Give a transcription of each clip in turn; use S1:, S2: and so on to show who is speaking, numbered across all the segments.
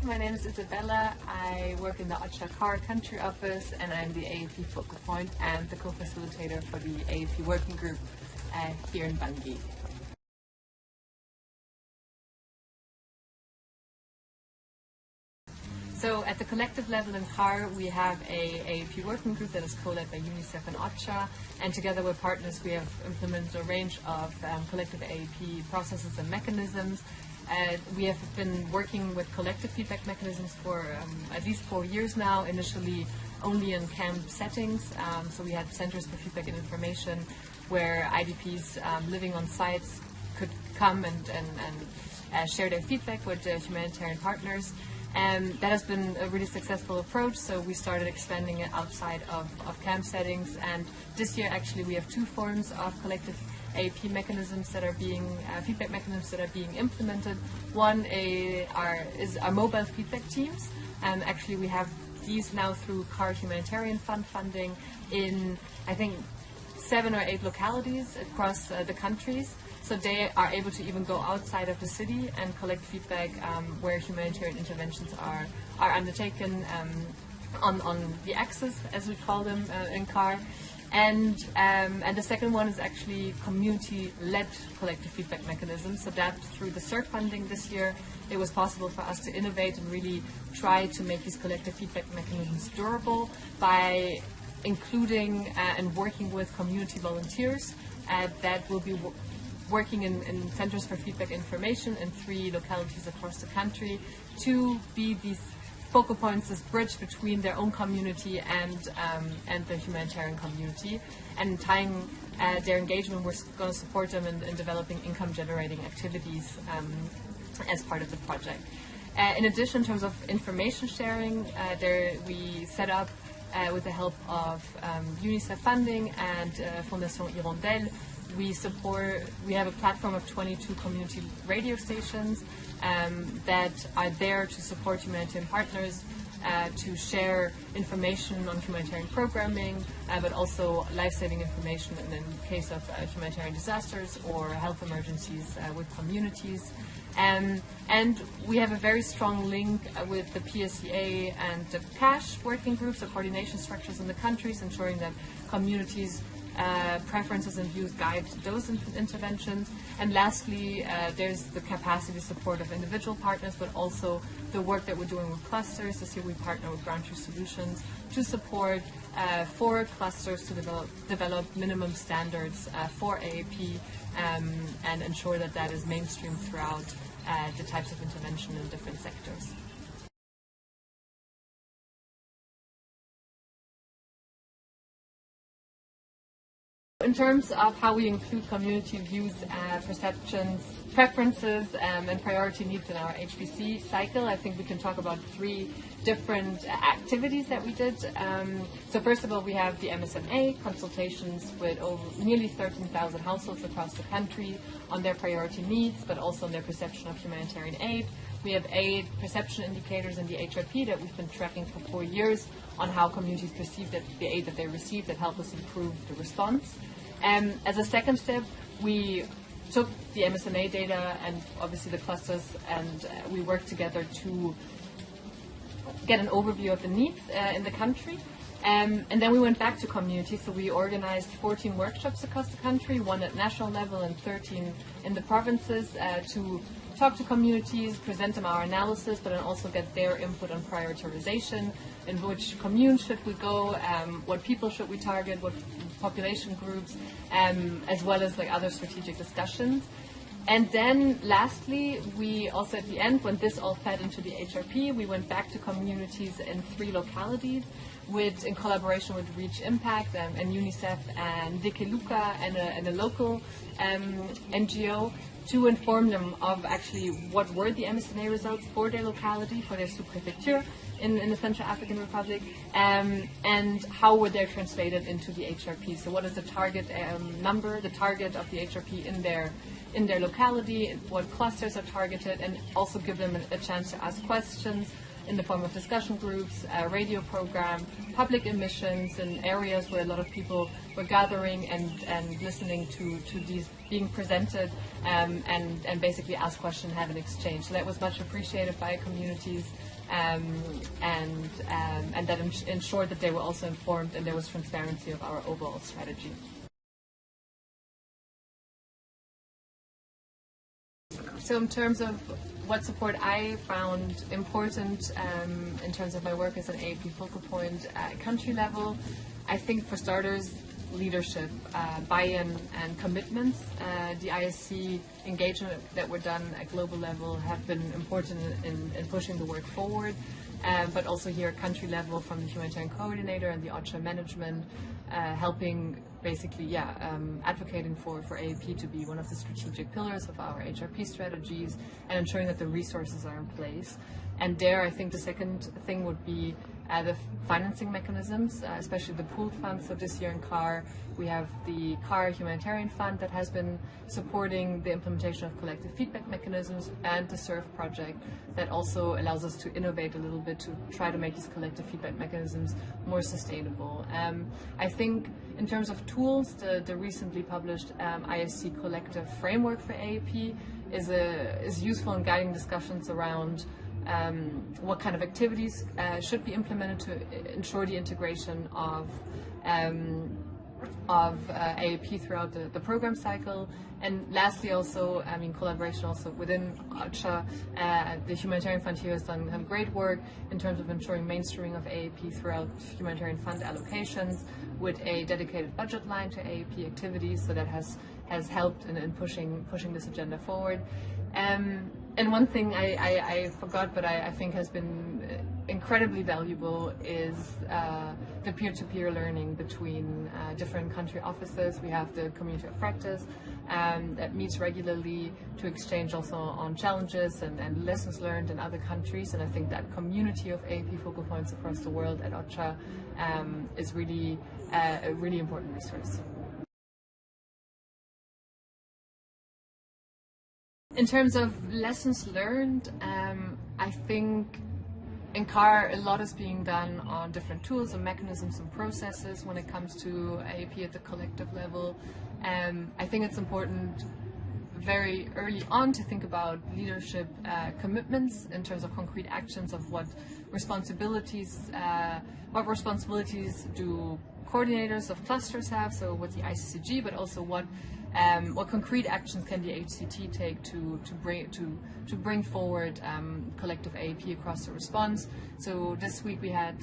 S1: my name is Isabella. I work in the Ocha CAR country office and I'm the AAP focal point and the co-facilitator for the AAP working group here in Bangui. So at the collective level in CAR, we have a AAP working group that is co-led by UNICEF and OCHA, and together with partners we have implemented a range of collective AAP processes and mechanisms. We have been working with collective feedback mechanisms for at least 4 years now, initially only in camp settings. So we had centers for feedback and information where IDPs living on sites could come and share their feedback with humanitarian partners. And that has been a really successful approach, so we started expanding it outside of camp settings, and this year actually we have 2 forms of collective AAP mechanisms that are being, feedback mechanisms that are being implemented. One is our mobile feedback teams, and actually we have these now through CAR Humanitarian Fund funding in, I think, 7 or 8 localities across the countries. So they are able to even go outside of the city and collect feedback where humanitarian interventions are undertaken on the axis, as we call them in CAR. And the second one is actually community-led collective feedback mechanisms. So that through the CERF funding this year, it was possible for us to innovate and really try to make these collective feedback mechanisms durable by including and working with community volunteers that will be working in centers for feedback information in 3 localities across the country to be these focal points, this bridge between their own community and the humanitarian community, and tying their engagement. We're going to support them in developing income-generating activities as part of the project. In addition, in terms of information sharing, we set up with the help of UNICEF funding and Fondation Hirondelle. We have a platform of 22 community radio stations that are there to support humanitarian partners to share information on humanitarian programming, but also life-saving information in the case of humanitarian disasters or health emergencies with communities. And we have a very strong link with the PSCA and the CASH working groups, the coordination structures in the countries, ensuring that communities' preferences and views guide those interventions. And lastly, there's the capacity support of individual partners, but also the work that we're doing with clusters. This year we partner with Ground Truth Solutions to support 4 clusters to develop minimum standards for AAP and ensure that that is mainstream throughout the types of intervention in different sectors. In terms of how we include community views, perceptions, preferences, and priority needs in our HPC cycle, I think we can talk about 3 different activities that we did. So first of all, we have the MSMA consultations with nearly 13,000 households across the country on their priority needs, but also on their perception of humanitarian aid. We have 8 perception indicators in the HRP that we've been tracking for 4 years on how communities perceive the aid that they receive that help us improve the response. As a second step, we took the MSMA data and obviously the clusters, and we worked together to get an overview of the needs in the country. And then we went back to communities, so we organized 14 workshops across the country, 1 at national level and 13 in the provinces, to talk to communities, present them our analysis, but then also get their input on prioritization, in which commune should we go, what people should we target, what population groups, as well as other strategic discussions. And then lastly, we also at the end, when this all fed into the HRP, we went back to communities in 3 localities in collaboration with Reach Impact and UNICEF and Deke Luka and a local NGO to inform them of actually what were the MSMA results for their locality, for their sous-prefecture in the Central African Republic, and how were they translated into the HRP. So what is the target number, the target of the HRP in their locality, what clusters are targeted, and also give them a chance to ask questions in the form of discussion groups, a radio program, public emissions in areas where a lot of people were gathering and listening to these being presented, and basically ask questions, have an exchange. So that was much appreciated by communities, and that ensured that they were also informed and there was transparency of our overall strategy. So in terms of what support I found important in terms of my work as an AAP focal point at country level, I think for starters, leadership, buy-in and commitments. The ISC engagement that were done at global level have been important in pushing the work forward, but also here at country level from the humanitarian coordinator and the OCHA management, helping basically, advocating for AAP to be one of the strategic pillars of our HRP strategies and ensuring that the resources are in place. And there, I think the second thing would be the financing mechanisms, especially the pooled funds. So this year in CAR, we have the CAR Humanitarian Fund that has been supporting the implementation of collective feedback mechanisms, and the SURF project that also allows us to innovate a little bit to try to make these collective feedback mechanisms more sustainable. I think in terms of tools, the recently published ISC collective framework for AAP is useful in guiding discussions around what kind of activities should be implemented to ensure the integration of AAP throughout the program cycle. And lastly, also, collaboration also within OCHA. The Humanitarian Fund here has done great work in terms of ensuring mainstreaming of AAP throughout humanitarian fund allocations with a dedicated budget line to AAP activities, so that has helped in pushing this agenda forward. And one thing I forgot, but I think has been incredibly valuable, is the peer-to-peer learning between different country offices. We have the Community of Practice that meets regularly to exchange also on challenges and lessons learned in other countries. And I think that community of AAP focal points across the world at OCHA is really a really important resource. In terms of lessons learned, I think in CAR a lot is being done on different tools and mechanisms and processes when it comes to AAP at the collective level. I think it's important very early on to think about leadership commitments in terms of concrete actions of what responsibilities do coordinators of clusters have, so what the ICCG, but also what concrete actions can the HCT take to bring forward collective AAP across the response. So this week we had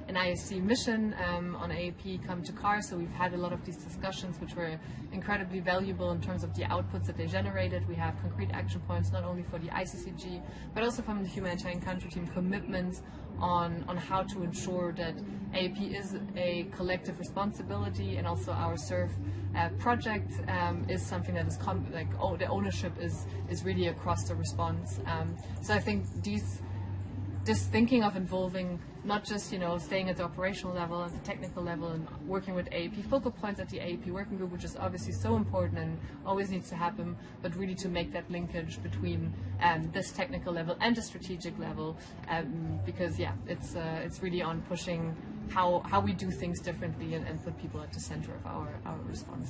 S1: an ISC mission on AAP come to CAR, so we've had a lot of these discussions which were incredibly valuable in terms of the outputs that they generated. We have concrete action points not only for the ICCG but also from the humanitarian country team, commitments on how to ensure that AAP is a collective responsibility, and also our SURF project is something that is the ownership is really across the response. So I think this thinking of involving not just staying at the operational level, at the technical level, and working with AAP focal points at the AAP working group, which is obviously so important and always needs to happen, but really to make that linkage between this technical level and the strategic level, because it's really on pushing how we do things differently and put people at the center of our response.